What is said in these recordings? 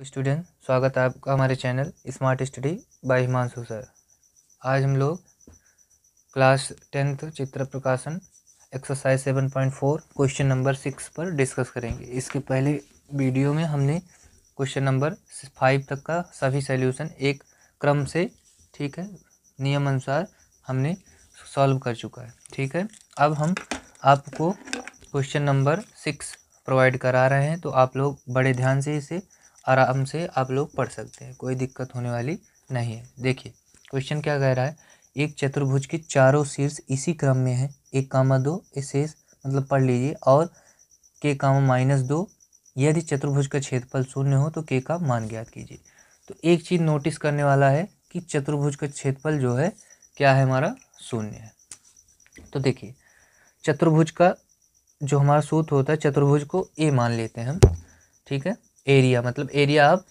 Student, स्वागत है आपका हमारे channel smart study bye Himanshu sir. आज हम लोग क्लास 10th चित्र प्रकाशन एक्सरसाइज 7.4 क्वेश्चन नंबर 6 पर डिस्कस करेंगे। इसके पहले वीडियो में हमने क्वेश्चन नंबर 5 तक का सभी सॉल्यूशन एक क्रम से, ठीक है, नियम अनुसार हमने सॉल्व कर चुका है। ठीक है, अब हम आपको क्वेश्चन नंबर 6 प्रोवाइड करा रहे हैं, तो आप लोग बड़े ध्यान से इसे आराम से आप लोग पढ़ सकते हैं, कोई दिक्कत होने वाली नहीं है। देखिए क्वेश्चन क्या कह रहा है, एक चतुर्भुज के चारों शीर्ष इसी क्रम में है, 1,2 शेष मतलब पढ़ लीजिए, और k, -2 यदि चतुर्भुज का क्षेत्रफल 0 हो तो k का मान ज्ञात कीजिए। तो एक चीज़ नोटिस करने वाला है कि चतुर्भुज का क्षेत्रफल जो है क्या है, हमारा 0 है। तो देखिए चतुर्भुज का जो हमारा सूत्र होता है, चतुर्भुज को a मान लेते हैं हम, ठीक है, एरिया मतलब एरिया आप,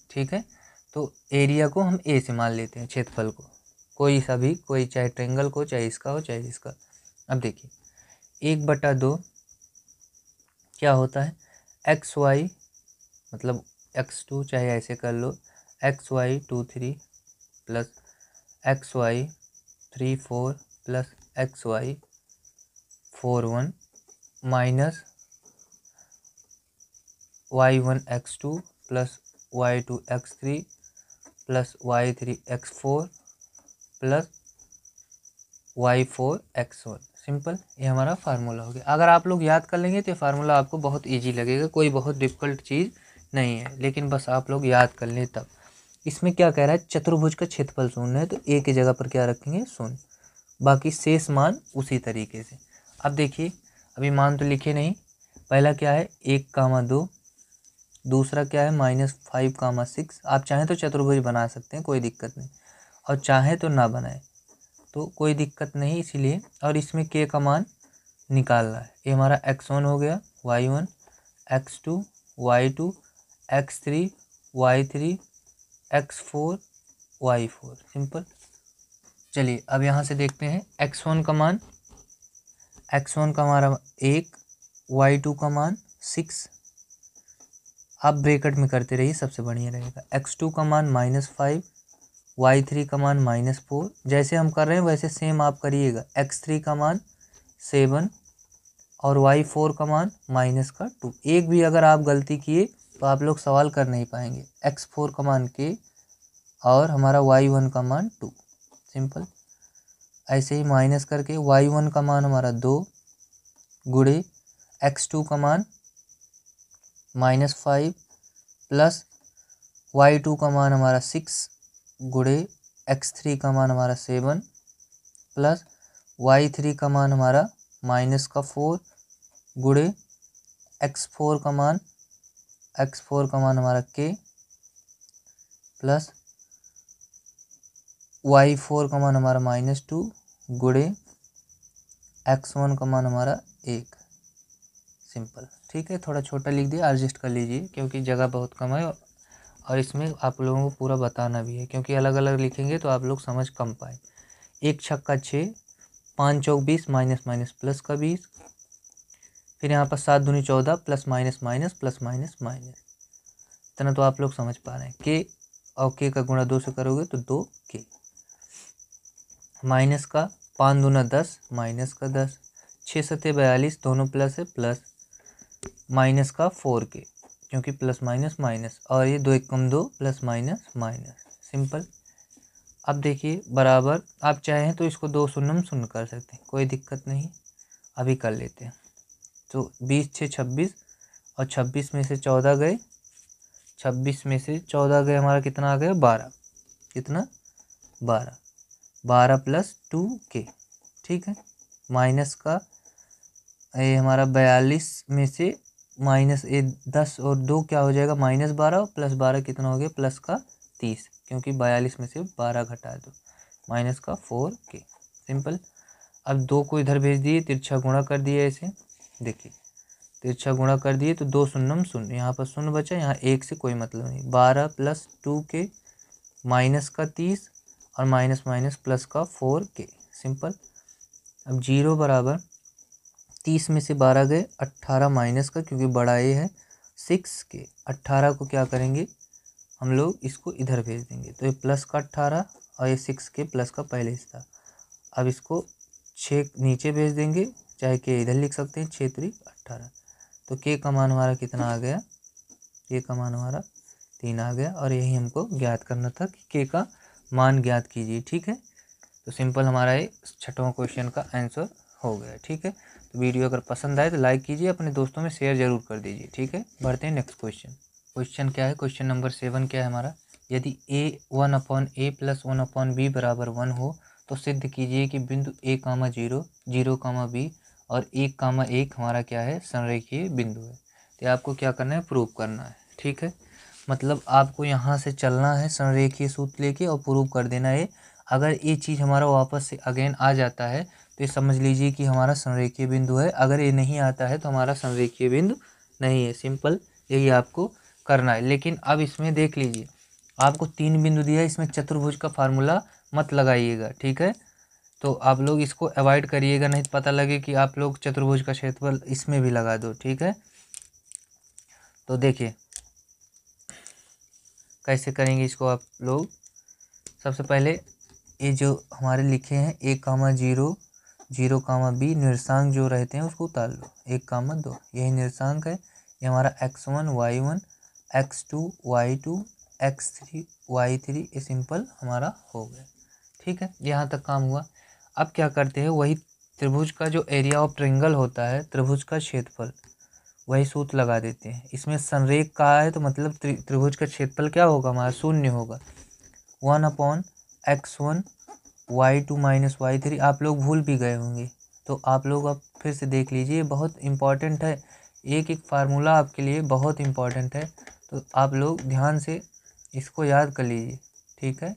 ठीक है, तो एरिया को हम ए से मान लेते हैं, क्षेत्रफल को कोई सा भी, कोई चाहे ट्रायंगल को, चाहे इसका हो चाहे इसका। अब देखिए 1/2 क्या होता है, xy मतलब x2 चाहे ऐसे कर लो, xy 2 3 plus xy 3 4 plus xy 4 1 minus y1 x2 plus y2 x3 plus y3 x4 plus y4 x1। Simple, ये हमारा फार्मूला हो गया। अगर आप लोग याद कर लेंगे तो ये फार्मूला आपको बहुत इजी लगेगा, कोई बहुत डिफिकल्ट चीज़ नहीं है, लेकिन बस आप लोग याद कर लें तब। इसमें क्या कह रहा है, चतुर्भुज का क्षेत्रफल 0 है, तो a की जगह पर क्या रखेंगे, 0, बाकी शेष मान उसी तरीके से। अब देखिए अभी मान तो लिखे नहीं, पहला क्या है 1,2, दूसरा क्या है -5,6। आप चाहें तो चतुर्भुज बना सकते हैं, कोई दिक्कत नहीं, और चाहें तो ना बनाए तो कोई दिक्कत नहीं, इसीलिए। और इसमें k का मान निकालना है, ये हमारा x1 हो गया, y1 x2 y2 x3 y3 x4 y4। Simple. चलिए अब यहाँ से देखते हैं x1 का मान, x1 का हमारा 1, y2 का मान 6, आप ब्रैकेट में करते रहिए, सबसे बढ़िया रहेगा। x2 का मान -5, y3 का मान -4, जैसे हम कर रहे हैं वैसे सेम आप करिएगा। x3 का मान 7 और y4 का मान -2। एक भी अगर आप गलती किए तो आप लोग सवाल कर नहीं पाएंगे। x4 का मान k और हमारा y1 का मान 2। सिंपल, ऐसे ही माइनस करके y1 का मान हमारा 2 गुणे x2 का मान -5 प्लस y2 का मान हमारा 6 गुणे x3 का मान हमारा 7 प्लस y3 का मान हमारा -4 गुणे x4 का मान हमारा k प्लस y4 का मान हमारा -2 गुणे x1 का मान हमारा 1। सिंपल, ठीक है, थोड़ा छोटा लिख दिया, एडजस्ट कर लीजिए क्योंकि जगह बहुत कम है और इसमें आप लोगों को पूरा बताना भी है, क्योंकि अलग अलग लिखेंगे तो आप लोग समझ कम पाए। 1 छक्का 6, 5 चौक 20, माइनस माइनस प्लस का 20, फिर यहाँ पर 7 दूनी 14 plus minus minus plus minus minus, इतना तो आप लोग समझ पा रहे हैं। के और के का गुणा 2 से करोगे तो 2k, माइनस का 5 दूना 10 माइनस का 10, 6 सत्ते 42 दोनों प्लस है, प्लस माइनस का 4k क्योंकि प्लस माइनस माइनस, और ये 2 एकम 2 प्लस माइनस माइनस। सिंपल। अब देखिए बराबर, आप चाहें तो इसको 2 शून्य शून्य कर सकते हैं, कोई दिक्कत नहीं, अभी कर लेते हैं। तो 20 6 26 और 26 में से 14 गए, 26 में से 14 गए, हमारा कितना आ गया 12, कितना 12, 12 प्लस 2k, ठीक है, माइनस का ये हमारा 42 में से माइनस 10 और 2 क्या हो जाएगा -12, और प्लस 12 कितना हो गया प्लस का 30, क्योंकि 42 में से 12 घटा दो, माइनस का 4k। सिंपल। अब 2 को इधर भेज दिए, तिरछा गुणा कर दिए, ऐसे देखिए तिरछा गुणा कर दिए तो 2 शून्य शून्य, यहाँ पर शून्य बचा, यहाँ 1 से कोई मतलब नहीं, 12 प्लस 2k माइनस का 30 और माइनस माइनस प्लस का 4k। सिंपल। अब 0 बराबर 30 में से 12 गए, 18 माइनस का, क्योंकि बड़ा ए है, 6 के 18 को क्या करेंगे हम लोग, इसको इधर भेज देंगे। तो ये प्लस का 18 और ये 6 के प्लस का पहले हिस्सा। अब इसको 6 नीचे भेज देंगे, चाहे के इधर लिख सकते हैं, 6 3 18। तो के का मान हमारा कितना आ गया, के का मान हमारा 3 आ गया। और यही हमको ज्ञात करना था कि के का मान ज्ञात कीजिए। ठीक है, तो सिंपल हमारा ये 6वां क्वेश्चन का आंसर हो गया। ठीक है, तो वीडियो अगर पसंद आए तो लाइक कीजिए, अपने दोस्तों में शेयर जरूर कर दीजिए। ठीक है, बढ़ते हैं नेक्स्ट क्वेश्चन। क्वेश्चन क्या है, क्वेश्चन नंबर 7 क्या है हमारा, यदि a 1/a प्लस 1/b बराबर 1 हो तो सिद्ध कीजिए कि बिंदु a, 0, 0, b और 1, 1 हमारा क्या है, संरेखीय बिंदु है। तो आपको क्या करना है, प्रूव करना है। ठीक है, मतलब आपको यहाँ से चलना है संरेखीय सूत्र लेके और प्रूव कर देना है। अगर ये चीज़ हमारा वापस से अगेन आ जाता है तो ये समझ लीजिए कि हमारा संरेखीय बिंदु है, अगर ये नहीं आता है तो हमारा संरेखीय बिंदु नहीं है। सिंपल यही आपको करना है। लेकिन अब इसमें देख लीजिए, आपको 3 बिंदु दिया है, इसमें चतुर्भुज का फार्मूला मत लगाइएगा। ठीक है, तो आप लोग इसको अवॉइड करिएगा, नहीं तो पता लगे कि आप लोग चतुर्भुज का क्षेत्रफल इसमें भी लगा दो। ठीक है, तो देखिए कैसे करेंगे इसको आप लोग। सबसे पहले ये जो हमारे लिखे हैं 1, 0, 0, b निर्देशांक जो रहते हैं उसको उतार लो। 1, 2 यही निर्देशांक है। ये हमारा x1 y1 x2 y2 x3 y3 ये सिंपल हमारा हो गया। ठीक है, यहाँ तक काम हुआ। अब क्या करते हैं, वही त्रिभुज का जो एरिया ऑफ ट्रायंगल होता है, त्रिभुज का क्षेत्रफल, वही सूत्र लगा देते हैं। इसमें संरेख कहा है तो मतलब त्रिभुज का क्षेत्रफल क्या होगा हमारा, 0 होगा। 1/x1 y2 माइनस y3 आप लोग भूल भी गए होंगे, तो आप लोग अब फिर से देख लीजिए, बहुत इम्पॉर्टेंट है। एक एक फार्मूला आपके लिए बहुत इम्पॉर्टेंट है, तो आप लोग ध्यान से इसको याद कर लीजिए। ठीक है,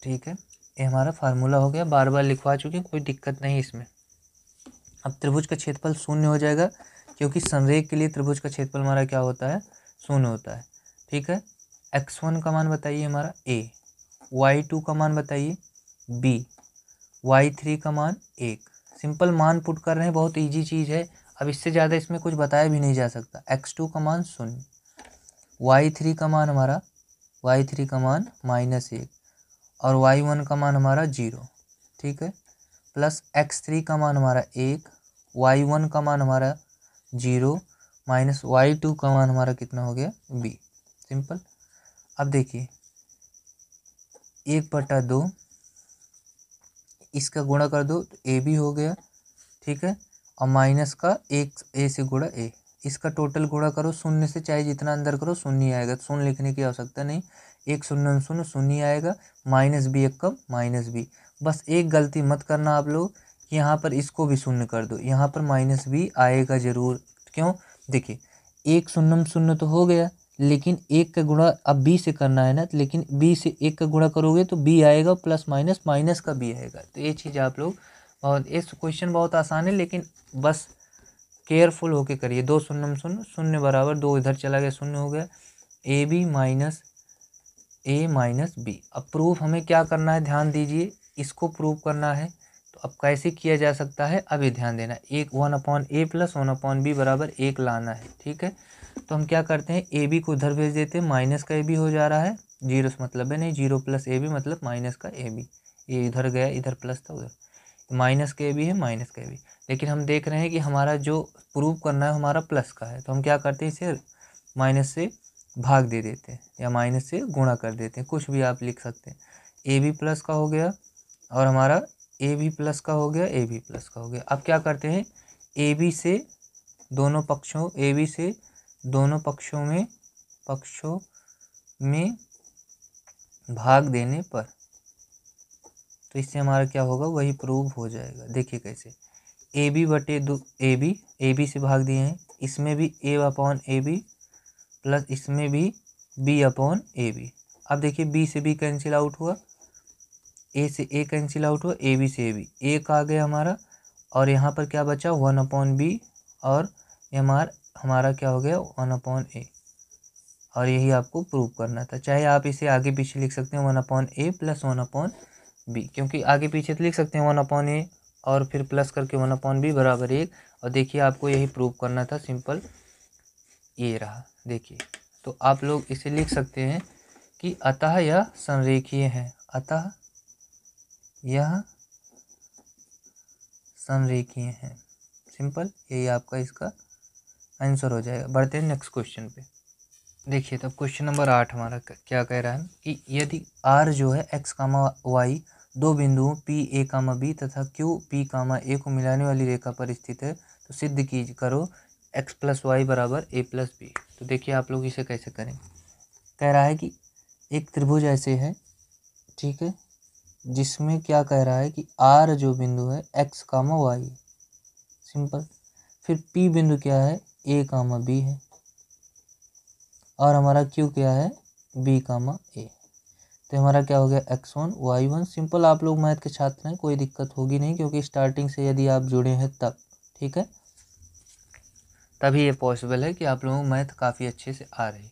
ठीक है, ये हमारा फार्मूला हो गया, बार बार लिखवा चुके हैं, कोई दिक्कत नहीं इसमें। अब त्रिभुज का क्षेत्रफल 0 हो जाएगा, क्योंकि संरेख के लिए त्रिभुज का क्षेत्रफल हमारा क्या होता है, 0 होता है। ठीक है, x1 का मान बताइए हमारा a, y2 का मान बताइए b, y3 का मान 1। सिंपल मान पुट कर रहे हैं, बहुत इजी चीज़ है। अब इससे ज़्यादा इसमें कुछ बताया भी नहीं जा सकता। x2 का मान 0, y3 का मान हमारा y3 का मान -1 और y1 का मान हमारा 0। ठीक है, प्लस x3 का मान हमारा 1, y1 का मान हमारा 0 माइनस y2 का मान हमारा कितना हो गया, b। सिंपल। अब देखिए 1/2 इसका गुणा कर दो तो ए भी हो गया। ठीक है, और माइनस का 1 ए से गुणा ए, इसका टोटल गुणा करो 0 से, चाहे जितना अंदर करो 0 आएगा, तो 0 लिखने की आवश्यकता नहीं। 1 0 0 0 आएगा, -b एकम -b। बस एक गलती मत करना आप लोग कि यहाँ पर इसको भी 0 कर दो, यहाँ पर -b आएगा ज़रूर। क्यों, देखिए 1 0 0 तो हो गया, लेकिन 1 का गुणा अब b से करना है ना, लेकिन b से 1 का गुणा करोगे तो b आएगा, प्लस माइनस माइनस का b आएगा। तो ये चीज़ आप लोग, और इस क्वेश्चन बहुत आसान है, लेकिन बस केयरफुल होके करिए। 2 0 0 0 बराबर 2 इधर चला गया, 0 हो गया। A B minus A minus B. अब प्रूफ हमें क्या करना है, ध्यान दीजिए, इसको प्रूव करना है। तो अब कैसे किया जा सकता है, अब ये ध्यान देना। 1/a प्लस 1/b बराबर 1 लाना है। ठीक है, तो हम क्या करते हैं, ए बी को उधर भेज देते हैं, माइनस का ए बी हो जा रहा है, 0 से मतलब है नहीं, 0 प्लस ए बी मतलब माइनस का ए बी। ये इधर गया, इधर प्लस था, उधर माइनस का ए बी है, माइनस का ए बी। लेकिन हम देख रहे हैं कि हमारा जो प्रूव करना है हमारा प्लस का है, तो हम क्या करते हैं, इसे माइनस से भाग दे देते हैं या माइनस से गुणा कर देते हैं, कुछ भी आप लिख सकते हैं। ए बी प्लस का हो गया और हमारा ए बी प्लस का हो गया, ए बी प्लस का हो गया। अब क्या करते हैं, ए बी से दोनों पक्षों, ए बी से दोनों पक्षों में भाग देने पर, तो इससे हमारा क्या होगा, वही प्रूव हो जाएगा। देखिए कैसे, ए बी बटे दो, ए बी से भाग दिए हैं, इसमें भी a/a/b प्लस इसमें भी b/a/b। अब देखिए b से b कैंसिल आउट हुआ, a से a कैंसिल आउट हुआ, a b से a b, एक आ गया हमारा, और यहाँ पर क्या बचा 1/b, और ये हमारा क्या हो गया 1/a। और यही आपको प्रूव करना था। चाहे आप इसे आगे पीछे लिख सकते हैं 1/a प्लस 1/b, क्योंकि आगे पीछे तो लिख सकते हैं 1/a और फिर प्लस करके 1/b बराबर 1। और देखिए आपको यही प्रूव करना था, सिंपल ये रहा। देखिए तो आप लोग इसे लिख सकते हैं कि अतः यह संरेखीय है, अतः यह संरेखीय है। सिंपल यही आपका इसका आंसर हो जाएगा। बढ़ते हैं नेक्स्ट क्वेश्चन पे। देखिए तब क्वेश्चन नंबर 8 हमारा क्या कह रहा है कि यदि r जो है x, y दो बिंदुओं P A, B तथा Q P, A को मिलाने वाली रेखा पर स्थित है तो सिद्ध करो x + y बराबर a + b। तो देखिए आप लोग इसे कैसे करें। कह रहा है कि एक त्रिभुज ऐसे है, ठीक है, जिसमें क्या कह रहा है कि r जो बिंदु है x, y, सिंपल। फिर P बिंदु क्या है a, B है, और हमारा Q क्या है B, A। तो हमारा क्या हो गया x1 y1। सिंपल, आप लोग मैथ के छात्र हैं, कोई दिक्कत होगी नहीं, क्योंकि स्टार्टिंग से यदि आप जुड़े हैं तब, ठीक है, तभी ये पॉसिबल है कि आप लोगों को मैथ काफ़ी अच्छे से आ रही।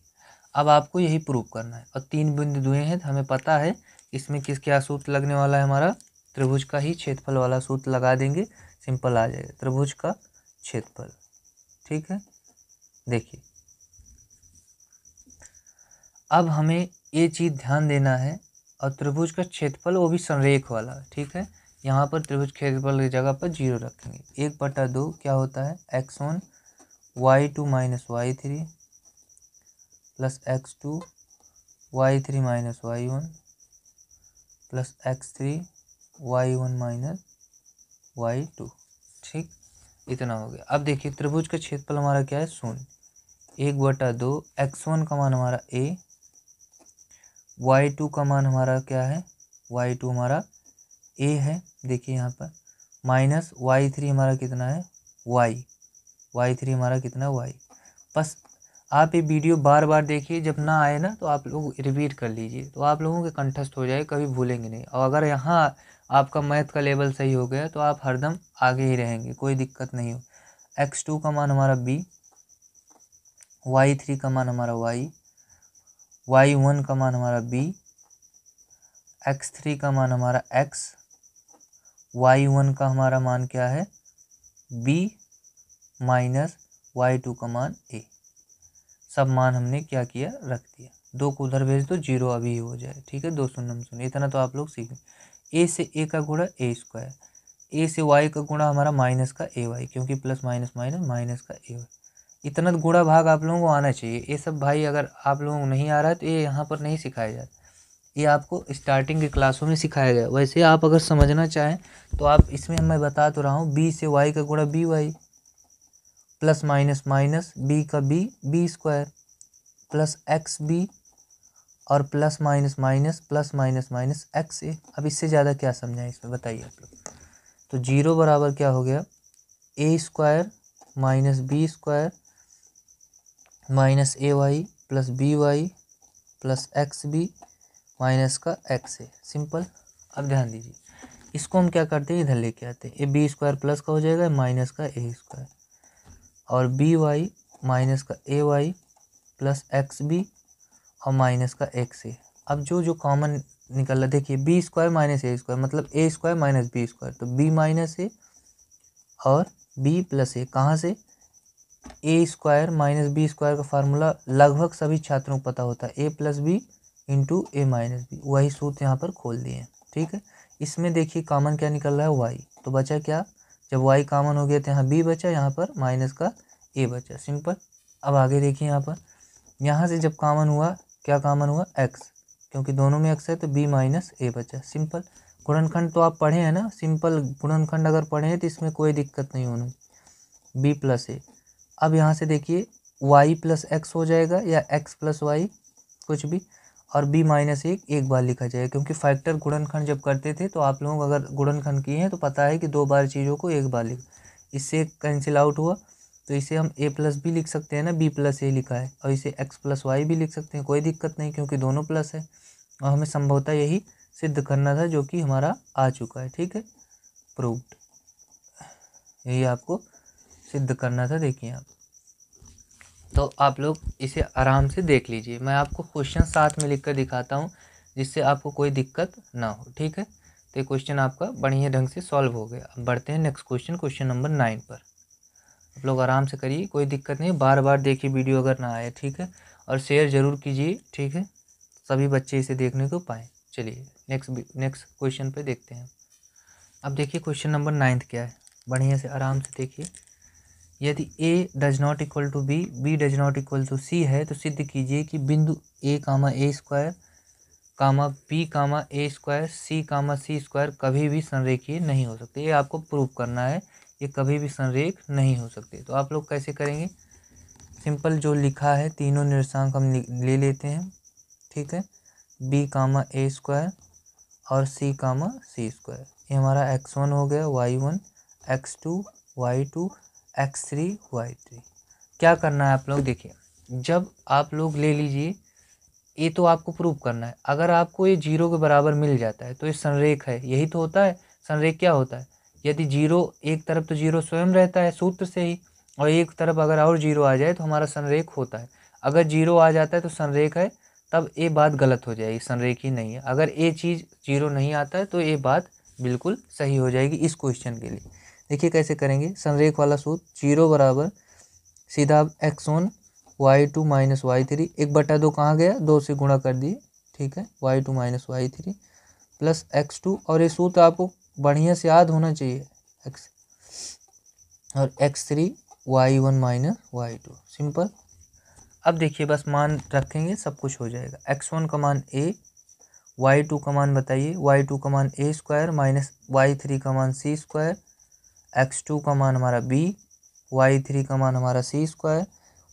अब आपको यही प्रूव करना है। और 3 बिंदु दुए हैं, तो हमें पता है इसमें क्या सूत्र लगने वाला है, हमारा त्रिभुज का ही क्षेत्रफल वाला सूत्र लगा देंगे, सिंपल आ जाएगा त्रिभुज का क्षेत्रफल। ठीक है, देखिए अब हमें ये चीज़ ध्यान देना है, और त्रिभुज का क्षेत्रफल वो भी संरेख वाला, ठीक है। यहाँ पर त्रिभुज क्षेत्रफल की जगह पर 0 रखेंगे। 1/2 क्या होता है x1 y2 - y3 plus x2 y3 - y1 plus x3 y1 - y2। ठीक, इतना हो गया। अब देखिए त्रिभुज का क्षेत्रफल हमारा क्या है 0। 1/2 x1 का मान हमारा a, y2 का मान हमारा क्या है y2 हमारा a है, देखिए यहाँ पर, माइनस y3 हमारा कितना है y3 हमारा कितना y। बस आप ये वीडियो बार बार देखिए, जब ना आए ना तो आप लोग रिपीट कर लीजिए, तो आप लोगों के कंठस्थ हो जाए, कभी भूलेंगे नहीं। और अगर यहाँ आपका मैथ का लेवल सही हो गया तो आप हरदम आगे ही रहेंगे, कोई दिक्कत नहीं हो। x2 का मान हमारा b, y3 का मान हमारा y, y1 का मान हमारा b, x3 का मान हमारा x, y1 का हमारा मान क्या है b माइनस y2 का मान a। सब मान हमने क्या किया रख दिया। 2 को उधर भेज दो, 0 अभी हो जाए, ठीक है। 2 शून्य शून्य, इतना तो आप लोग सीखें। a से a का गुणा a², a से y का गुणा हमारा माइनस का ay, क्योंकि प्लस माइनस माइनस माइनस का ay। इतना गुणा भाग आप लोगों को आना चाहिए। ये सब भाई अगर आप लोगों को नहीं आ रहा है तो ये यहाँ पर नहीं सिखाया जाता, ये आपको स्टार्टिंग के क्लासों में सिखाया गया। वैसे आप अगर समझना चाहें तो आप इसमें मैं बता तो रहा हूँ, b से y का गुणा by, plus minus minus b का b² प्लस xb, और प्लस माइनस माइनस xa। अब इससे ज़्यादा क्या समझाएं इसमें, बताइए आप लोग। तो 0 बराबर क्या हो गया a² minus b² minus ay plus by plus xb minus का xa। सिंपल। अब ध्यान दीजिए, इसको हम क्या करते हैं, इधर लेके आते हैं। ये b² प्लस का हो जाएगा माइनस का a², और by माइनस का ay प्लस xb और माइनस का xa। अब जो कॉमन निकल रहा, देखिए b² माइनस a² मतलब a² माइनस b², तो b माइनस a और b प्लस a। कहाँ से, a² माइनस b² का फार्मूला लगभग सभी छात्रों को पता होता है, a plus B into a minus B. वही सूत्र यहाँ पर खोल दिए हैं, ठीक है। इसमें देखिए कॉमन क्या निकल रहा है y, तो बचा क्या, जब y कॉमन हो गया तो यहाँ b बचा, यहाँ पर माइनस का a बचा। सिंपल। अब आगे देखिए यहाँ से जब कॉमन हुआ, क्या कॉमन हुआ x, क्योंकि दोनों में x है तो b माइनस a बचा। सिंपल। गुणनखंड तो आप पढ़े हैं ना, सिंपल गुणनखंड अगर पढ़े हैं तो इसमें कोई दिक्कत नहीं होनी, b प्लस a। अब यहाँ से देखिए y प्लस x हो जाएगा, या x प्लस y कुछ भी, और b माइनस एक बार लिखा जाएगा, क्योंकि फैक्टर गुणनखंड जब करते थे तो आप लोग अगर गुणनखंड किए हैं तो पता है कि 2 बार चीज़ों को एक बार लिख, इससे कैंसिल आउट हुआ, तो इसे हम a प्लस बी लिख सकते हैं ना, b प्लस a लिखा है, और इसे x प्लस वाई भी लिख सकते हैं, कोई दिक्कत नहीं, क्योंकि दोनों प्लस है। और हमें संभवतः यही सिद्ध करना था, जो कि हमारा आ चुका है, ठीक है, प्रूव्ड। यही आपको सिद्ध करना था। देखिए आप, तो आप लोग इसे आराम से देख लीजिए। मैं आपको क्वेश्चन साथ में लिख कर दिखाता हूँ, जिससे आपको कोई दिक्कत ना हो, ठीक है। तो ये क्वेश्चन आपका बढ़िया ढंग से सॉल्व हो गया। अब बढ़ते हैं नेक्स्ट क्वेश्चन, क्वेश्चन नंबर 9 पर। आप लोग आराम से करिए, कोई दिक्कत नहीं, बार बार देखिए वीडियो अगर ना आए, ठीक है, और शेयर ज़रूर कीजिए, ठीक है, सभी बच्चे इसे देखने को पाएँ। चलिए नेक्स्ट क्वेश्चन पे देखते हैं। अब देखिए क्वेश्चन नंबर 9 क्या है, बढ़िया से आराम से देखिए। यदि a does not equal to B does not equal to C है तो सिद्ध कीजिए कि बिंदु a comma A square comma B comma A square C comma C square कभी भी संरेखीय नहीं हो सकते। ये आपको प्रूव करना है, ये कभी भी संरेख नहीं हो सकते। तो आप लोग कैसे करेंगे, सिंपल जो लिखा है तीनों निर्देशांक हम ले लेते हैं, ठीक है, बी कामा ए स्क्वायर और सी कामा सी स्क्वायर। ये हमारा x1 हो गया, y1, x2 y2, x3 y3। क्या करना है आप लोग देखिए, जब आप लोग ले लीजिए, ये तो आपको प्रूव करना है। अगर आपको ये 0 के बराबर मिल जाता है तो ये संरेख है, यही तो होता है। संरेख क्या होता है, यदि 0 एक तरफ तो 0 स्वयं रहता है सूत्र से ही, और एक तरफ अगर और 0 आ जाए तो हमारा संरेख होता है। अगर 0 आ जाता है तो संरेख है, तब ये बात गलत हो जाएगी, संरेख ही नहीं है। अगर ये चीज़ 0 नहीं आता है तो ये बात बिल्कुल सही हो जाएगी इस क्वेश्चन के लिए। देखिए कैसे करेंगे, संरेख वाला सूत्र 0 बराबर सीधा x1 y2 माइनस y3, 1/2 कहाँ गया, 2 से गुणा कर दिए, ठीक है, y2 minus y3 plus x2, और ये सूत्र आपको बढ़िया से याद होना चाहिए, x और x3 y1 minus y2, simple. अब देखिए बस मान रखेंगे सब कुछ हो जाएगा। x1 का मान a, y2 का मान बताइए, y2 का मान a स्क्वायर माइनस y3 का मान c स्क्वायर, x2 का मान हमारा b, y3 का मान हमारा c स्क्वायर,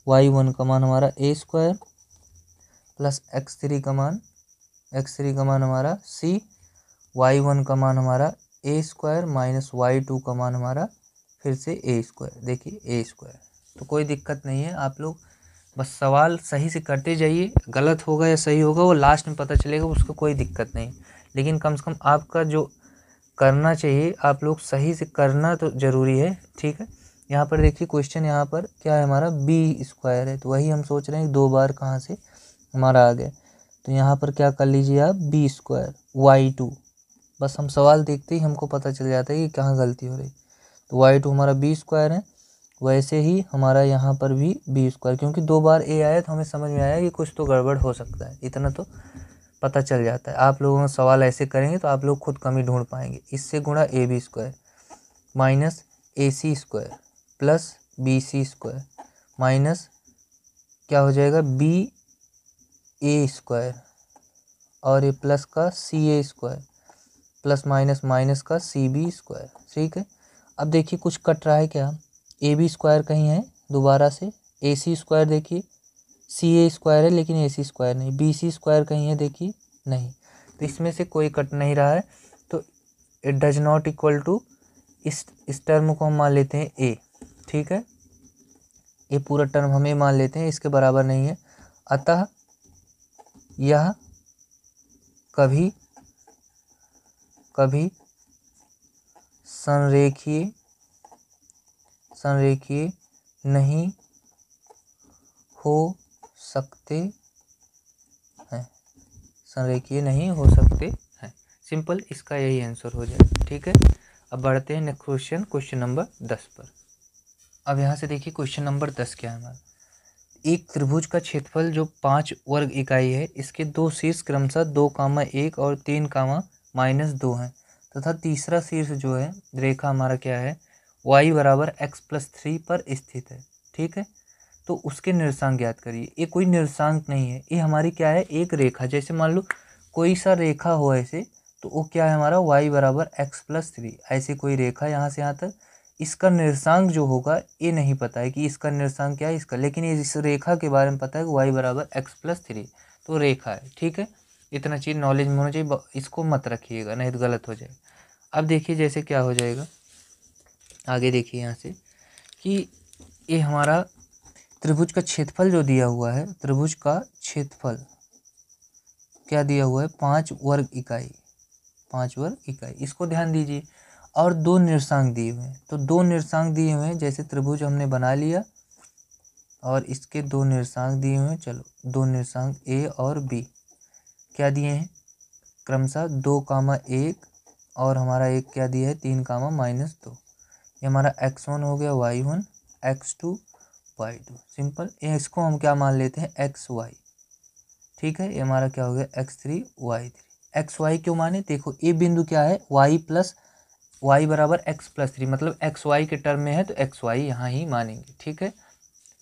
y1 का मान हमारा a स्क्वायर प्लस x3 का मान हमारा c, y1 का मान हमारा a स्क्वायर माइनस y2 का मान हमारा फिर से a स्क्वायर, देखिए a स्क्वायर। तो कोई दिक्कत नहीं है, आप लोग बस सवाल सही से करते जाइए, गलत होगा या सही होगा वो लास्ट में पता चलेगा, उसको कोई दिक्कत नहीं, लेकिन कम से कम आपका जो करना चाहिए आप लोग सही से करना तो ज़रूरी है, ठीक है। यहाँ पर देखिए क्वेश्चन यहाँ पर क्या है हमारा बी स्क्वायर है, तो वही हम सोच रहे हैं 2 बार कहाँ से हमारा आ गया। तो यहाँ पर क्या कर लीजिए आप, बी स्क्वायर y2, बस हम सवाल देखते ही हमको पता चल जाता है कि कहाँ गलती हो रही। तो y2 हमारा बी स्क्वायर है, वैसे ही हमारा यहाँ पर भी बी स्क्वायर, क्योंकि 2 बार ए आया तो हमें समझ में आया कि कुछ तो गड़बड़ हो सकता है, इतना तो पता चल जाता है। आप लोगों को सवाल ऐसे करेंगे तो आप लोग खुद कमी ढूंढ पाएंगे। इससे गुणा A B square minus A C square plus B C square minus क्या हो जाएगा बी ए स्क्वायर, और ये प्लस का सी ए स्क्वायर प्लस माइनस माइनस का सी बी स्क्वायर, ठीक है। अब देखिए कुछ कट रहा है क्या, ए बी स्क्वायर कहीं है दोबारा से, ए सी स्क्वायर देखिए सी ए स्क्वायर है लेकिन ए सी स्क्वायर नहीं, बी सी स्क्वायर कहीं है देखिए नहीं, तो इसमें से कोई कट नहीं रहा है, तो it does not equal to, इस टर्म को हम मान लेते हैं ए, ठीक है, ये पूरा टर्म हम ए मान लेते हैं, इसके बराबर नहीं है, अतः यह कभी कभी संरेखीय नहीं हो सकते हैं, संरेखीय नहीं हो सकते हैं, सिंपल, इसका यही आंसर हो जाएगा, ठीक है। अब बढ़ते हैं नेक्स्ट क्वेश्चन, क्वेश्चन नंबर 10 पर। अब यहाँ से देखिए क्वेश्चन नंबर 10 क्या है हमारा, एक त्रिभुज का क्षेत्रफल जो 5 वर्ग इकाई है, इसके 2 शीर्ष क्रमशः 2,1 और 3,-2 हैं, तथा तीसरा शीर्ष जो है रेखा हमारा क्या है, y बराबर x+3 पर स्थित है, ठीक है। तो उसके निर्देशांक ज्ञात करिए। ये कोई निर्देशांक नहीं है, ये हमारी क्या है, एक रेखा, जैसे मान लो कोई सा रेखा हो ऐसे, तो वो क्या है हमारा y बराबर x+3, ऐसे कोई रेखा यहाँ से यहाँ तक, इसका निर्देशांक जो होगा ये नहीं पता है कि इसका निर्देशांक क्या है इसका, लेकिन ये इस रेखा के बारे में पता है कि y बराबर x+3, तो रेखा है, ठीक है। इतना चीज़ नॉलेज में होना चाहिए, इसको मत रखिएगा नहीं तो गलत हो जाएगा। अब देखिए जैसे क्या हो जाएगा, आगे देखिए यहाँ से कि ये हमारा त्रिभुज का क्षेत्रफल जो दिया हुआ है, त्रिभुज का क्षेत्रफल क्या दिया हुआ है, 5 वर्ग इकाई, 5 वर्ग इकाई, इसको ध्यान दीजिए। और 2 निर्देशांक दिए हुए हैं, तो 2 निर्देशांक दिए हुए हैं, जैसे त्रिभुज हमने बना लिया और इसके 2 निर्देशांक दिए हुए हैं। चलो 2 निर्देशांक ए और बी क्या दिए हैं, क्रमशः 2,1 और हमारा एक क्या दिया है 3 कामा -2। ये हमारा x1 हो गया, y1, x2 y2। सिंपल। इसको हम क्या मान लेते हैं xy। ठीक है, ये हमारा क्या हो गया x3 y3। xy क्यों माने, देखो ये बिंदु क्या है y प्लस y बराबर x प्लस 3, मतलब xy के टर्म में है तो xy यहाँ ही मानेंगे। ठीक है,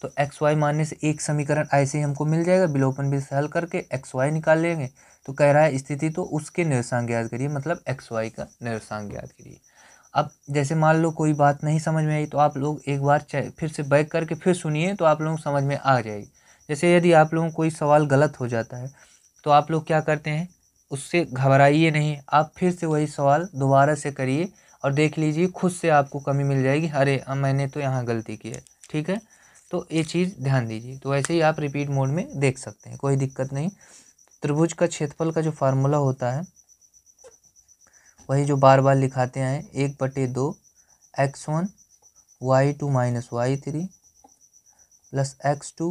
तो xy मानने से एक समीकरण ऐसे ही हमको मिल जाएगा, विलोपन विधि से हल करके xy निकाल लेंगे। तो कह रहा है स्थिति तो उसके निर्देशांक ज्ञात करिए, मतलब xy का निर्देशांक ज्ञात करिए। अब जैसे मान लो कोई बात नहीं समझ में आई तो आप लोग एक बार फिर से बैक करके फिर सुनिए तो आप लोगों को समझ में आ जाएगी। जैसे यदि आप लोगों को कोई सवाल गलत हो जाता है तो आप लोग क्या करते हैं, उससे घबराइए नहीं, आप फिर से वही सवाल दोबारा से करिए और देख लीजिए खुद से आपको कमी मिल जाएगी, अरे मैंने तो यहाँ गलती की है। ठीक है, तो ये चीज़ ध्यान दीजिए। तो ऐसे ही आप रिपीट मोड में देख सकते हैं, कोई दिक्कत नहीं। त्रिभुज का क्षेत्रफल का जो फार्मूला होता है वही जो बार बार लिखाते हैं, 1/2 x1 y2 minus y3 plus x2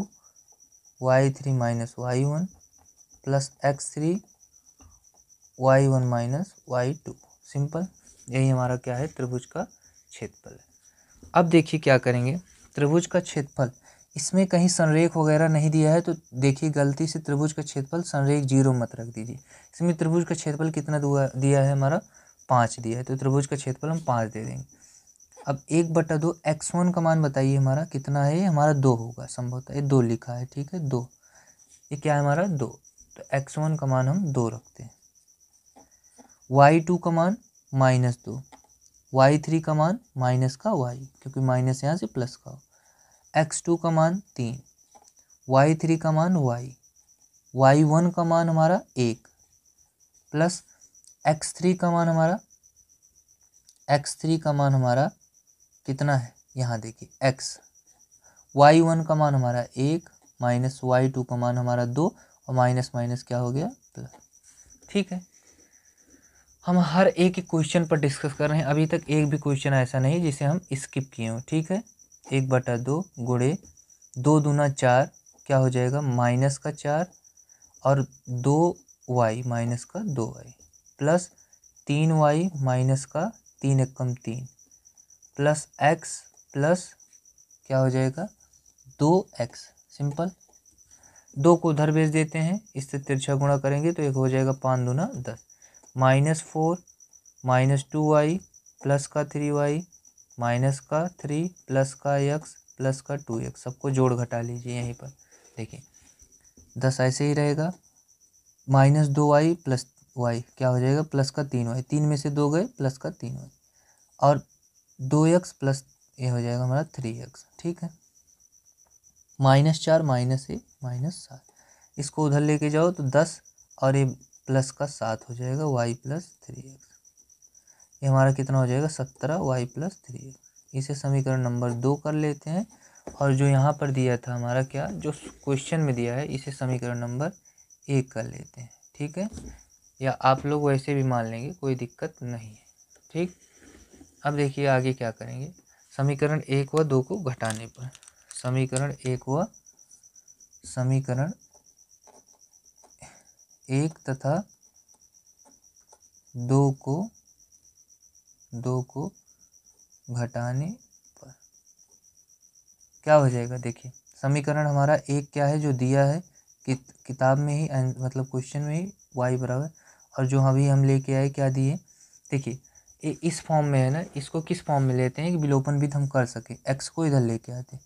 y3 minus y1 plus x3 y1 minus y2। Simple. यही हमारा क्या है त्रिभुज का क्षेत्रफल है। अब देखिए क्या करेंगे, त्रिभुज का क्षेत्रफल, इसमें कहीं संरेख वगैरह नहीं दिया है तो देखिए गलती से त्रिभुज का क्षेत्रफल संरेख 0 मत रख दीजिए। इसमें त्रिभुज का क्षेत्रफल कितना दिया है हमारा 5 दिया है, तो त्रिभुज का क्षेत्रफल हम 5 दे देंगे। अब 1/2 x1 का मान बताइए हमारा कितना है, हमारा 2 होगा संभवतः, ये 2 लिखा है। ठीक है, 2, ये क्या है हमारा 2, तो x1 का मान हम 2 रखते हैं। y2 का मान -2, y3 का मान माइनस का y, क्योंकि माइनस यहाँ से प्लस का हो, x2 का मान 3, y3 का मान y, y1 का मान हमारा 1 प्लस x3 का मान हमारा कितना है, यहाँ देखिए x, y1 का मान हमारा 1 माइनस y2 का मान हमारा 2 और माइनस माइनस क्या हो गया प्लस। ठीक है, हम हर एक क्वेश्चन पर डिस्कस कर रहे हैं, अभी तक एक भी क्वेश्चन ऐसा नहीं जिसे हम स्किप किए हों। ठीक है, 1/2 गुणे 2 दूना 4 क्या हो जाएगा -4 और 2y माइनस का 2y प्लस 3y माइनस का 3 एकम 3 प्लस x प्लस क्या हो जाएगा 2x। सिंपल। 2 को उधर भेज देते हैं, इससे तिरछा गुणा करेंगे तो एक हो जाएगा 5 दूना 10, -4 -2y प्लस का 3y माइनस का 3 प्लस का x प्लस का 2x, सबको जोड़ घटा लीजिए यहीं पर। देखिए 10 ऐसे ही रहेगा, -2y प्लस y क्या हो जाएगा प्लस का 3y, 3 में से 2 गए प्लस का 3y और 2x प्लस ये हो जाएगा हमारा 3x। ठीक है, -4 -7, इसको उधर लेके जाओ तो 10 और ये प्लस का 7 हो जाएगा y प्लस 3x। ये हमारा कितना हो जाएगा 17y प्लस 3x। इसे समीकरण नंबर 2 कर लेते हैं और जो यहाँ पर दिया था हमारा क्या, जो क्वेश्चन में दिया है इसे समीकरण नंबर 1 कर लेते हैं। ठीक है, या आप लोग वैसे भी मान लेंगे, कोई दिक्कत नहीं है। ठीक, अब देखिए आगे क्या करेंगे, समीकरण 1 व 2 को घटाने पर, समीकरण 1 तथा 2 को घटाने पर क्या हो जाएगा। देखिए समीकरण हमारा 1 क्या है जो दिया है किताब में ही, मतलब क्वेश्चन में ही y बराबर, और जो अभी हम लेके आए क्या दिए, देखिए ये इस फॉर्म में है ना, इसको किस फॉर्म में लेते हैं कि विलोपन विधि हम कर सके, x को इधर लेके आते हैं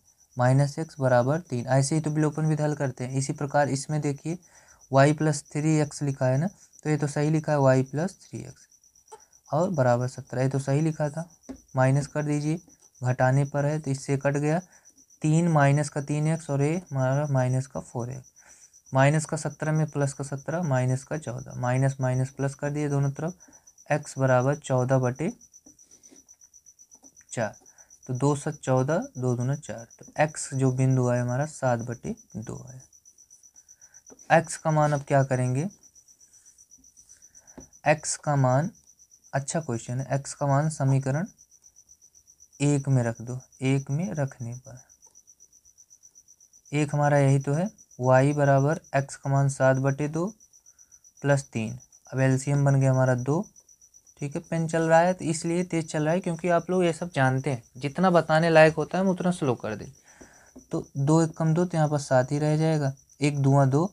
-x बराबर 3, ऐसे ही तो विलोपन विधि हल करते हैं। इसी प्रकार इसमें देखिए y प्लस 3x लिखा है ना, तो ये तो सही लिखा है y प्लस 3x और बराबर 17, ये तो सही लिखा था। माइनस कर दीजिए, घटाने पर है तो इससे कट गया, 3 माइनस का 3x और ये हमारा माइनस का 4x, माइनस का 17 में प्लस का 17 माइनस का 14, माइनस माइनस प्लस कर दिए दोनों तरफ, x बराबर 14/4, तो 2 7 14 2 दूना 4, तो x जो बिंदु है हमारा 7/2 है। तो x का मान अब क्या करेंगे, x का मान, अच्छा क्वेश्चन है, x का मान समीकरण 1 में रख दो, 1 में रखने पर एक हमारा यही तो है, y बराबर x का मान 7/2 प्लस 3, अब एलसीएम बन गया हमारा 2 ठीक है, पेन चल रहा है तो इसलिए तेज़ चल रहा है क्योंकि आप लोग ये सब जानते हैं, जितना बताने लायक होता है हम उतना स्लो कर दें। तो 2 एक कम 2 तो यहाँ पर 7 ही रह जाएगा, 1 दूना 2,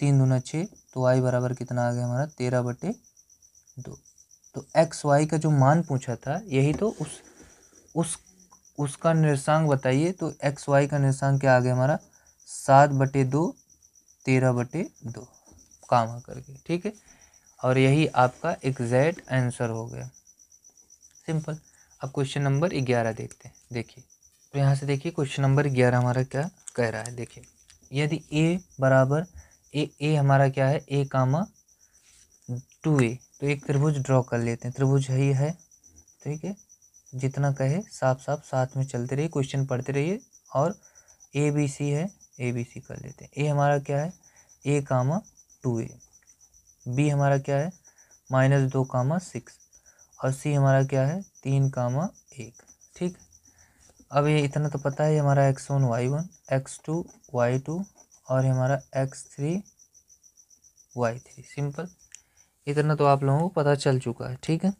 3 दूना 6, तो y बराबर कितना आ गया हमारा 13/2। तो एक्स वाई का जो मान पूछा था यही तो उसका निर्देशांक बताइए। तो एक्स वाई का निर्देशांक क्या आ गया हमारा 7/2 13/2 काम करके, ठीक है। और यही आपका एग्जैक्ट आंसर हो गया, सिंपल। अब क्वेश्चन नंबर 11 देखते हैं। देखिए तो यहाँ से देखिए क्वेश्चन नंबर 11 हमारा क्या कह रहा है। देखिए यदि a बराबर ए हमारा क्या है a, 2a, तो एक त्रिभुज ड्रॉ कर लेते हैं। त्रिभुज है, ठीक है। जितना कहे साफ साफ साथ में चलते रहिए, क्वेश्चन पढ़ते रहिए। और ए बी सी है, ए बी सी कर लेते हैं। ए हमारा क्या है a, 2a, बी हमारा क्या है -2, 6, और सी हमारा क्या है 3, 1, ठीक। अब ये इतना तो पता है हमारा x1 y1, x2 y2 और हमारा x3 y3, सिंपल। इतना तो आप लोगों को पता चल चुका है, ठीक है।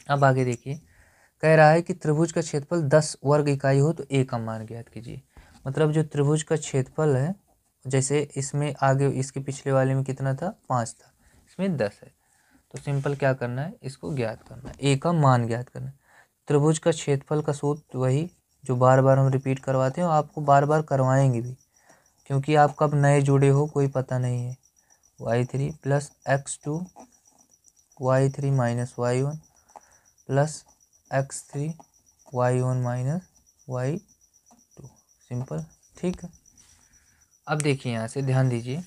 अब आगे देखिए, कह रहा है कि त्रिभुज का क्षेत्रफल 10 वर्ग इकाई हो तो a का मान ज्ञात कीजिए। मतलब जो त्रिभुज का क्षेत्रफल है, जैसे इसमें आगे इसके पिछले वाले में कितना था 5 था, इसमें 10 है, तो सिंपल क्या करना है इसको ज्ञात करना है, a का मान ज्ञात करना है। त्रिभुज का क्षेत्रफल का सूत्र वही जो बार बार हम रिपीट करवाते हैं, आपको बार बार करवाएंगे भी, क्योंकि आप कब नए जुड़े हो कोई पता नहीं है। y3 plus x2 y3 minus y1 plus x3 y1 minus y2, simple, ठीक है। अब देखिए यहाँ से ध्यान दीजिए,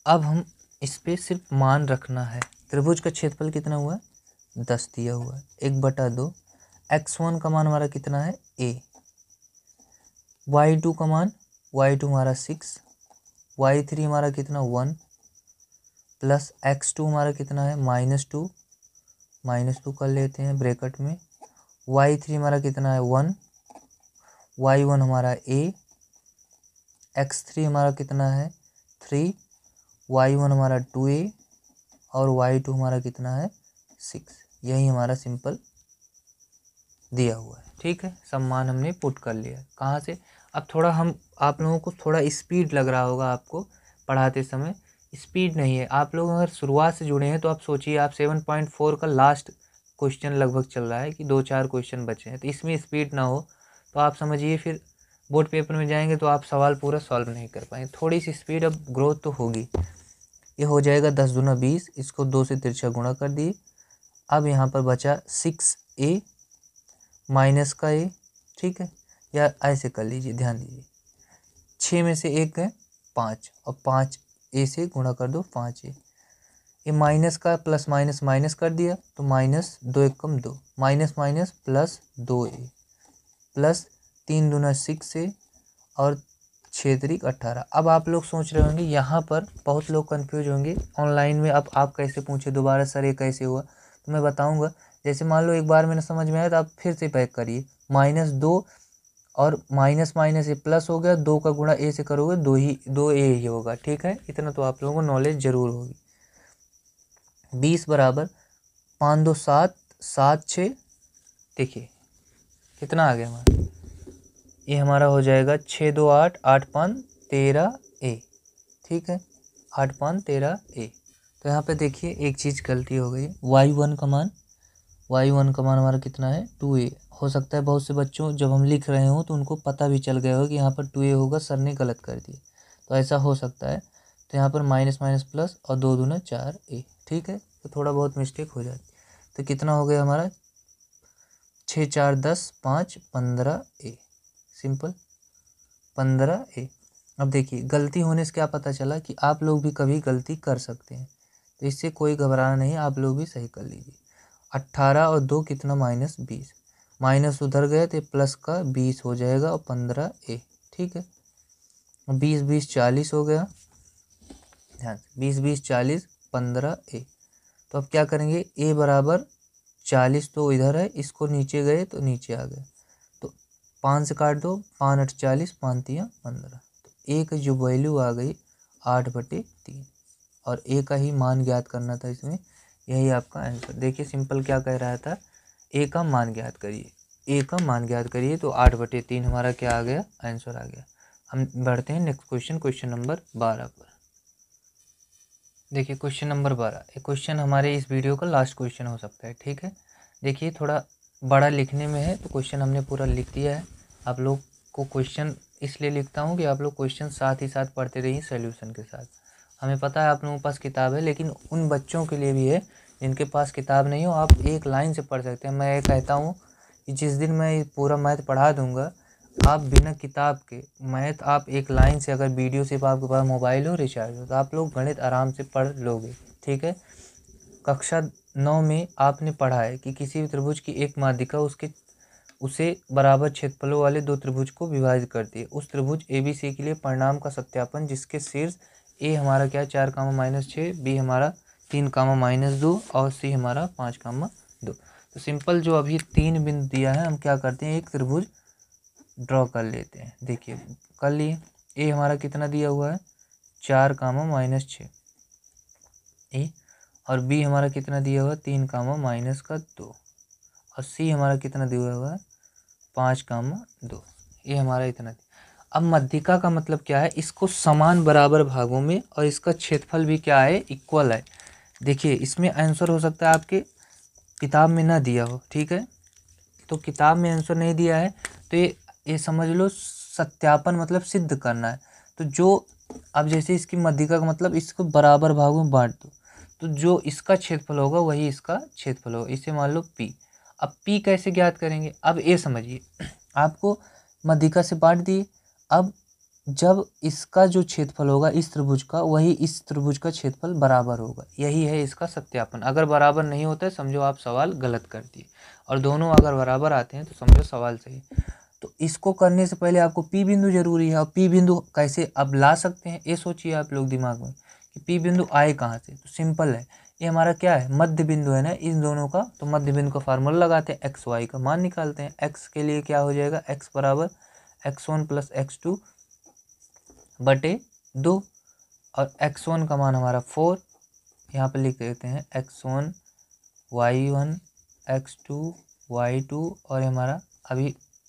अब हम इस पे सिर्फ मान रखना है। त्रिभुज का क्षेत्रफल कितना हुआ है 10 दिया हुआ है, 1/2। x1 का मान हमारा कितना है a, y2 का मान y2 हमारा 6, y3 हमारा कितना 1 प्लस x2 हमारा कितना है -2 कर लेते हैं ब्रैकेट में। y3 हमारा कितना है 1, y1 हमारा a, x3 हमारा कितना है 3, y1 हमारा 2a और y2 हमारा कितना है 6। यही हमारा सिंपल दिया हुआ है, ठीक है। सब मान हमने पुट कर लिया। कहाँ से, अब थोड़ा हम आप लोगों को थोड़ा स्पीड लग रहा होगा आपको पढ़ाते समय, स्पीड नहीं है। आप लोग अगर शुरुआत से जुड़े हैं तो आप सोचिए आप 7.4 का लास्ट क्वेश्चन लगभग चल रहा है कि 2-4 क्वेश्चन बचे हैं, तो इसमें स्पीड ना हो तो आप समझिए फिर बोर्ड पेपर में जाएंगे तो आप सवाल पूरा सॉल्व नहीं कर पाएंगे। थोड़ी सी स्पीड अब ग्रोथ तो होगी। ये हो जाएगा 10 दूना 20, इसको 2 से तिरछा गुणा कर दिए। अब यहाँ पर बचा 6a माइनस का a, ठीक है, या ऐसे कर लीजिए, ध्यान दीजिए 6 में से 1 है 5 और 5a से गुणा कर दो 5a। ये माइनस का प्लस माइनस माइनस कर दिया तो -2 1 2, minus minus plus 2a plus 3 दूना 6a और 6 3 18। अब आप लोग सोच रहे होंगे, यहाँ पर बहुत लोग कंफ्यूज होंगे ऑनलाइन में, अब आप कैसे पूछे दोबारा सर ये कैसे हुआ, तो मैं बताऊंगा। जैसे मान लो एक बार मैंने समझ में आया तो आप फिर से पैक करिए, -2 और माइनस माइनस ये प्लस हो गया, 2 का गुणा a से करोगे 2a ही होगा, ठीक है। इतना तो आप लोगों को नॉलेज जरूर होगी। 20 बराबर 5 2 7 7 6, देखिए कितना आ गया हमारा, ये हमारा हो जाएगा 6 2 8 8 5 13a, ठीक है, 8 5 13a। तो यहाँ पे देखिए एक चीज़ गलती हो गई, y1 का मान हमारा कितना है 2a। हो सकता है बहुत से बच्चों जब हम लिख रहे हो तो उनको पता भी चल गया हो कि यहाँ पर 2a होगा, सर ने गलत कर दिया, तो ऐसा हो सकता है। तो यहाँ पर माइनस माइनस प्लस और 2 दूना 4a, ठीक है, तो थोड़ा बहुत मिस्टेक हो जाती। तो कितना हो गया हमारा 6 4 10 5 15a, सिंपल 15a। अब देखिए गलती होने से क्या पता चला कि आप लोग भी कभी गलती कर सकते हैं, तो इससे कोई घबराना नहीं, आप लोग भी सही कर लीजिए। 18 और 2 कितना -20, माइनस उधर गए तो प्लस का 20 हो जाएगा और 15a, ठीक है। 20 20 40 हो गया, ध्यान से 20 20 40 15a। तो अब क्या करेंगे, a बराबर 40 तो इधर है, इसको नीचे गए तो नीचे आ गए, तो 5 से काट दो, 5 8 40 5 3 15, तो a की जो वैल्यू आ गई 8/3, और ए का ही मान ज्ञात करना था इसमें, यही आपका आंसर। देखिए सिंपल क्या कह रहा था, ए का मान ज्ञात करिए, ए का मान ज्ञात करिए, तो 8/3 हमारा क्या आ गया, आंसर आ गया। हम बढ़ते हैं नेक्स्ट क्वेश्चन, क्वेश्चन नंबर 12 पर। देखिए क्वेश्चन नंबर 12, ये क्वेश्चन हमारे इस वीडियो का लास्ट क्वेश्चन हो सकता है, ठीक है। देखिए थोड़ा बड़ा लिखने में है, तो क्वेश्चन हमने पूरा लिख दिया है। आप लोग को क्वेश्चन इसलिए लिखता हूँ कि आप लोग क्वेश्चन साथ ही साथ पढ़ते रहिए सॉल्यूशन के साथ। हमें पता है आप लोगों के पास किताब है, लेकिन उन बच्चों के लिए भी है जिनके पास किताब नहीं हो, आप एक लाइन से पढ़ सकते हैं। मैं ये कहता हूँ कि जिस दिन मैं पूरा मैथ पढ़ा दूँगा, आप बिना किताब के मैथ आप एक लाइन से, अगर वीडियो सिर्फ आपके पास मोबाइल हो, रिचार्ज हो, तो आप लोग गणित आराम से पढ़ लोगे, ठीक है। कक्षा 9 में आपने पढ़ा है कि किसी भी त्रिभुज की एक माध्यिका उसे बराबर क्षेत्रफलों वाले दो त्रिभुज को विभाजित करती है। उस त्रिभुज ABC के लिए परिणाम का सत्यापन, जिसके शीर्ष ए हमारा क्या 4, -6, बी हमारा 3, -2 और सी हमारा 5, 2। तो सिंपल जो अभी 3 बिंदु दिया है, हम क्या करते हैं, एक त्रिभुज ड्रॉ कर लेते हैं। देखिए कर लिए, ए हमारा कितना दिया हुआ है 4, -6 ए, और बी हमारा कितना दिया हुआ है 3, -2 और सी हमारा कितना दिया हुआ है 5, 2। ये हमारा इतना। अब मध्यिका का मतलब क्या है, इसको समान बराबर भागों में, और इसका क्षेत्रफल भी क्या है, इक्वल है। देखिए इसमें आंसर हो सकता है आपके किताब में ना दिया हो, ठीक है। तो किताब में आंसर नहीं दिया है, तो ये समझ लो सत्यापन मतलब सिद्ध करना है। तो जो अब जैसे इसकी मध्यिका का मतलब इसको बराबर भागों में बांट दो, तो जो इसका क्षेत्रफल होगा वही इसका क्षेत्रफल होगा। इसे मान लो P। अब P कैसे ज्ञात करेंगे, अब ये समझिए, आपको मध्यिका से बांट दिए, अब जब इसका जो क्षेत्रफल होगा इस त्रिभुज का, वही इस त्रिभुज का क्षेत्रफल बराबर होगा, यही है इसका सत्यापन। अगर बराबर नहीं होता है समझो आप सवाल गलत कर दिए, और दोनों अगर बराबर आते हैं तो समझो सवाल सही। तो इसको करने से पहले आपको P बिंदु जरूरी है, और P बिंदु कैसे अब ला सकते हैं, ये सोचिए आप लोग दिमाग में कि P बिंदु आए कहाँ से। तो सिंपल है, ये हमारा क्या है, मध्य बिंदु है ना इन दोनों का। तो मध्य बिंदु का फार्मूला लगाते हैं, x y का मान निकालते हैं। x के लिए क्या हो जाएगा, x बराबर x1 + x2 बटे 2, और x1 का मान हमारा 4, यहाँ पे लिख देते हैं x1 y1 x2 y2, और हमारा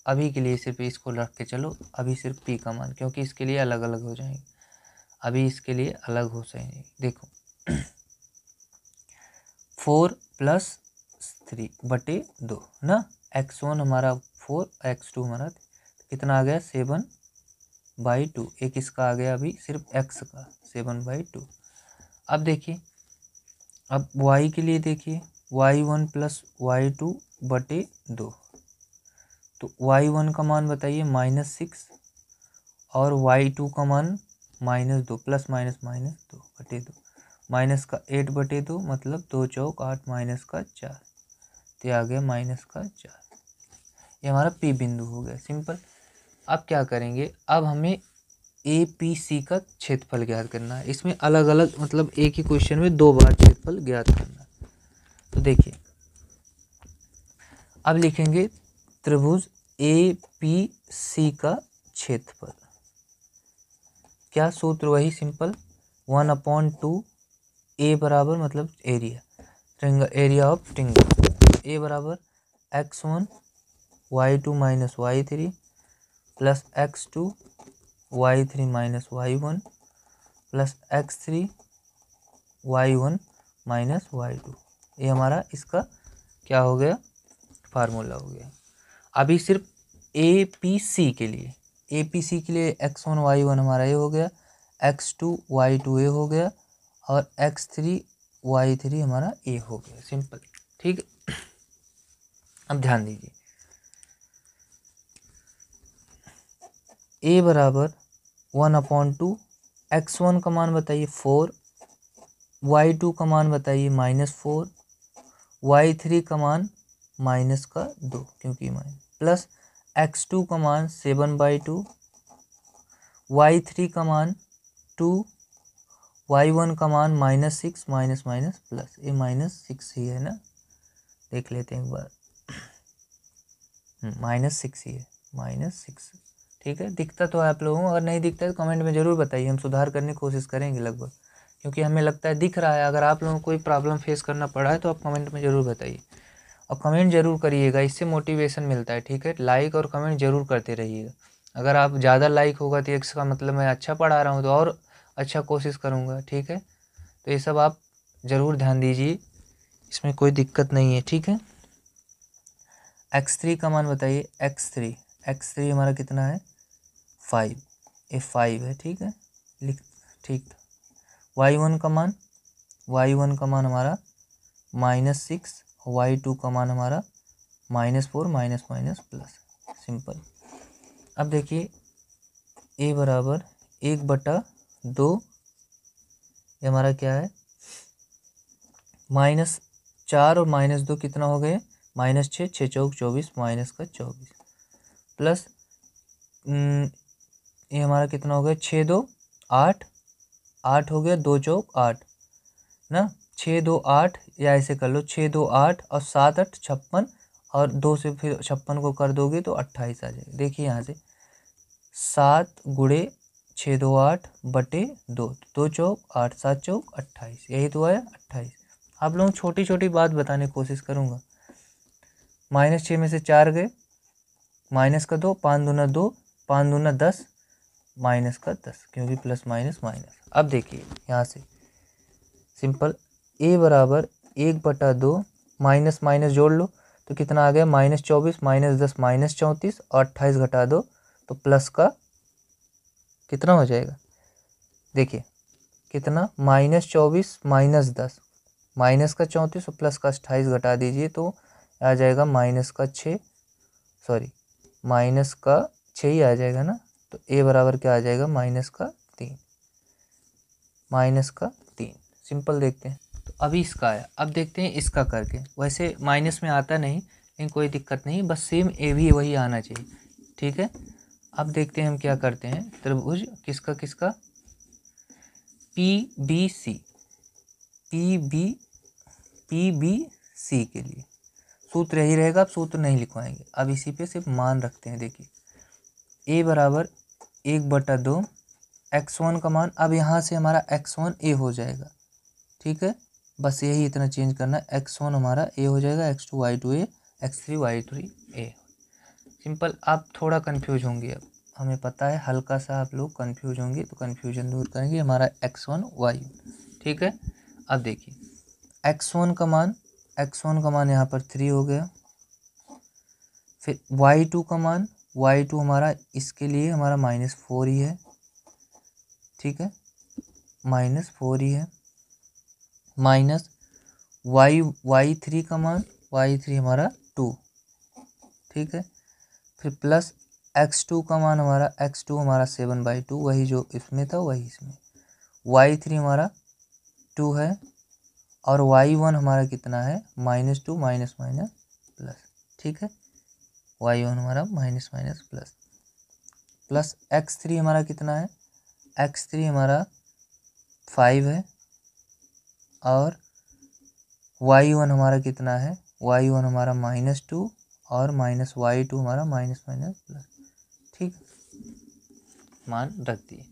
अभी के लिए सिर्फ इसको रख के चलो, अभी सिर्फ P का मान, क्योंकि इसके लिए अलग अलग हो जाएंगे, अभी इसके लिए अलग हो जाएंगे। देखो 4 + 3 बटे 2 ना, x1 हमारा 4, x2 हमारा कितना आ गया 7/2, एक इसका आ गया अभी सिर्फ x का 7/2। अब देखिए, अब y के लिए देखिए, y1 + y2 बटे 2, तो y1 का मान बताइए -6, और y2 का मान -2, प्लस माइनस -2 बटे 2, माइनस का 8/2 मतलब 2 चौक 8 माइनस का 4, तो आ गया -4। ये हमारा P बिंदु हो गया सिंपल। अब क्या करेंगे, अब हमें APC का क्षेत्रफल ज्ञात करना है। इसमें अलग अलग मतलब एक ही क्वेश्चन में 2 बार क्षेत्रफल ज्ञात करना है। तो देखिए अब लिखेंगे त्रिभुज APC का क्षेत्रफल, क्या सूत्र, वही सिंपल 1/2 A बराबर मतलब area, area of triangle. A बराबर x1 y2 - y3 plus x2 y3 - y1 plus x3 y1 - y2। ये हमारा इसका क्या हो गया, फार्मूला हो गया। अभी सिर्फ APC के लिए, APC के लिए x1 y1 हमारा ये हो गया, x2 y2 ये हो गया, और x3 y3 हमारा ए हो गया सिंपल, ठीक है। अब ध्यान दीजिए, a बराबर 1/2, x1 का मान बताइए 4, y2 का मान बताइए -4, y3 का मान -2 क्योंकि प्लस x2 का मान 7/2, y3 का मान 2, y1 का मान -6 माइनस माइनस प्लस, ये -6 ही है ना, देख लेते हैं एक बार, -6 ही है, -6, ठीक है। दिखता तो है आप लोगों को, अगर नहीं दिखता है तो कमेंट में ज़रूर बताइए, हम सुधार करने की कोशिश करेंगे लगभग, क्योंकि हमें लगता है दिख रहा है। अगर आप लोगों को कोई प्रॉब्लम फेस करना पड़ा है तो आप कमेंट में ज़रूर बताइए, और कमेंट ज़रूर करिएगा, इससे मोटिवेशन मिलता है। ठीक है, लाइक और कमेंट ज़रूर करते रहिएगा। अगर आप ज़्यादा लाइक होगा तो इसका मतलब मैं अच्छा पढ़ा रहा हूँ, तो और अच्छा कोशिश करूँगा। ठीक है, तो ये सब आप ज़रूर ध्यान दीजिए, इसमें कोई दिक्कत नहीं है। ठीक है, x3 का मान बताइए। x3 हमारा कितना है 5, ये 5 है। ठीक है, लिख ठीक था। y1 का मान हमारा -6, y2 का मान हमारा -4, माइनस माइनस प्लस, सिंपल। अब देखिए a बराबर 1/2, ये हमारा क्या है -4 और -2 कितना हो गए -6, 6 चौक 24, -24 प्लस ये हमारा कितना हो गया 6 2 8, 8 हो गया 2 चौक 8 ना, 6 2 8, या ऐसे कर लो 6 2 8 और 7 8 56, और 2 से फिर 56 को कर दोगे तो 28 आ जाएगा। देखिए यहाँ से 7 गुणे 6 2 8 बटे 2, 2 चौक 8, 7 चौक 28, यही तो आया 28। आप लोगों छोटी छोटी बात बताने की कोशिश करूँगा। -6 में से 4 गए, माइनस का 2, 5 दूना 2, 5 दूना 10, माइनस का 10, क्योंकि प्लस माइनस माइनस। अब देखिए यहाँ से सिंपल, a बराबर 1/2, माइनस माइनस जोड़ लो तो कितना आ गया -24, -10, -34, और 28 घटा दो तो प्लस का कितना हो जाएगा, देखिए कितना -24 -10, माइनस का 34 और प्लस का 28 घटा दीजिए तो आ जाएगा माइनस का 6 ही आ जाएगा ना। तो a बराबर क्या आ जाएगा -3, सिंपल। देखते हैं, तो अभी इसका आया, अब देखते हैं इसका करके। वैसे माइनस में आता नहीं, लेकिन कोई दिक्कत नहीं, बस सेम ए भी वही आना चाहिए। ठीक है, अब देखते हैं हम क्या करते हैं। त्रिभुज किसका PBC के लिए सूत्र यही रहेगा, अब सूत्र नहीं लिखवाएंगे, अब इसी पे सिर्फ मान रखते हैं। देखिए a बराबर 1/2, x1 का मान, अब यहाँ से हमारा x1 a हो जाएगा। ठीक है, बस यही इतना चेंज करना है, x1 हमारा a हो जाएगा, x2 y2 a, x3 y3 a। Simple. आप थोड़ा कंफ्यूज होंगे, अब हमें पता है हल्का सा आप लोग कंफ्यूज होंगे, तो कंफ्यूजन दूर करेंगे हमारा x1 y। ठीक है, अब देखिए x1 का मान यहाँ पर 3 हो गया। फिर y2 का मान, y2 हमारा इसके लिए हमारा -4 ही है। ठीक है, -4 ही है, माइनस y3 का मान, y3 हमारा 2। ठीक है, फिर प्लस x2 का मान हमारा, x2 हमारा 7/2, वही जो इसमें था वही इसमें। y3 हमारा 2 है, और y1 हमारा कितना है -2, माइनस माइनस प्लस। ठीक है, y1 हमारा माइनस माइनस प्लस x3 हमारा कितना है, x3 हमारा 5 है, और y1 हमारा कितना है, y1 हमारा -2, और y2 हमारा माइनस माइनस प्लस। ठीक, मान रख दिए।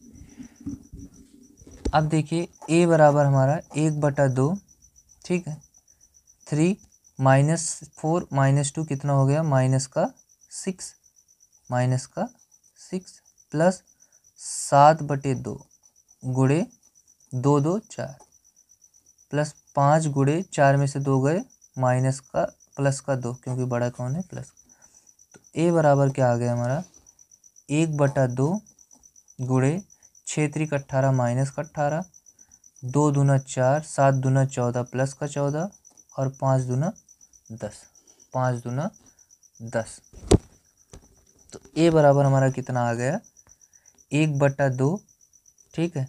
अब देखिए a बराबर हमारा 1/2। ठीक है, 3 -4 -2 कितना हो गया -6, प्लस 7/2 गुणे 2 2 4, प्लस 5 गुणे 4 में से 2 गए, माइनस का प्लस का 2, क्योंकि बड़ा कौन है प्लस। तो a बराबर क्या आ गया हमारा 1/2 गुणे 6 3 18 माइनस का 18, 2 दूना 4, 7 दूना 14 प्लस का 14, और 5 दूना 10, 5 दूना 10। तो a बराबर हमारा कितना आ गया 1/2। ठीक है,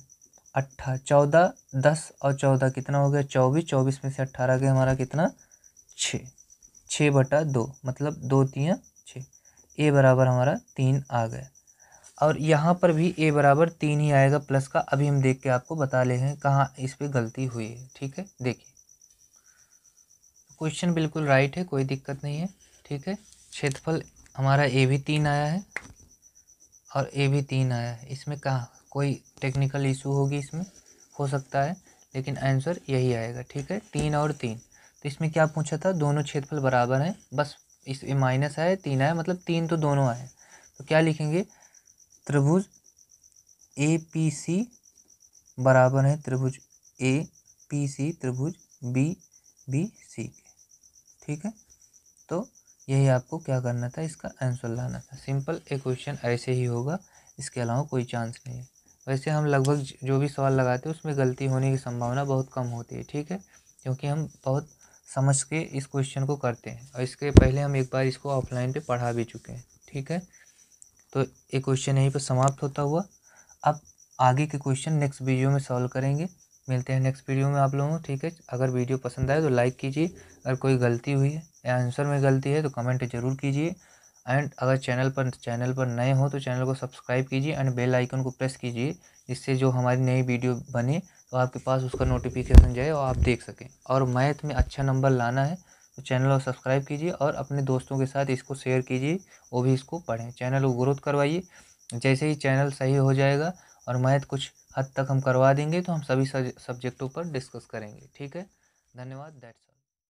14 10 और 14 कितना हो गया 24, 24 में से 18 गया हमारा कितना 6, 6/2, मतलब 2 3 6। a बराबर हमारा 3 आ गया, और यहाँ पर भी a बराबर 3 ही आएगा प्लस का। अभी हम देख के आपको बता ले हैं कहाँ इस पे गलती हुई है। ठीक है, देखिए क्वेश्चन बिल्कुल राइट है, कोई दिक्कत नहीं है। ठीक है, क्षेत्रफल हमारा a भी 3 आया है और a भी 3 आया है, इसमें कहाँ कोई टेक्निकल इशू होगी, इसमें हो सकता है, लेकिन आंसर यही आएगा। ठीक है, 3 और 3। तो इसमें क्या पूछा था, दोनों क्षेत्रफल बराबर हैं, बस इस माइनस आया, 3 आया, मतलब 3 तो दोनों आए। तो क्या लिखेंगे, त्रिभुज APC बराबर है त्रिभुज APC त्रिभुज BBC के। ठीक है, तो यही आपको क्या करना था, इसका आंसर लाना था। सिंपल एक क्वेश्चन ऐसे ही होगा, इसके अलावा कोई चांस नहीं है। वैसे हम लगभग जो भी सवाल लगाते हैं उसमें गलती होने की संभावना बहुत कम होती है। ठीक है, क्योंकि हम बहुत समझ के इस क्वेश्चन को करते हैं और इसके पहले हम एक बार इसको ऑफलाइन पे पढ़ा भी चुके हैं। ठीक है, तो एक क्वेश्चन यहीं पर समाप्त होता हुआ। अब आगे के क्वेश्चन नेक्स्ट वीडियो में सॉल्व करेंगे। मिलते हैं नेक्स्ट वीडियो में आप लोगों को। ठीक है, अगर वीडियो पसंद आए तो लाइक कीजिए, अगर कोई गलती हुई है या आंसर में गलती है तो कमेंट ज़रूर कीजिए। एंड अगर चैनल पर नए हो तो चैनल को सब्सक्राइब कीजिए एंड बेल आइकन को प्रेस कीजिए, जिससे जो हमारी नई वीडियो बने तो आपके पास उसका नोटिफिकेशन जाए और आप देख सकें। और मैथ में अच्छा नंबर लाना है तो चैनल को सब्सक्राइब कीजिए और अपने दोस्तों के साथ इसको शेयर कीजिए, वो भी इसको पढ़ें, चैनल को ग्रोथ करवाइए। जैसे ही चैनल सही हो जाएगा और मैथ कुछ हद तक हम करवा देंगे तो हम सभी सब्जेक्टों पर डिस्कस करेंगे। ठीक है, धन्यवाद, दैट्स ऑल।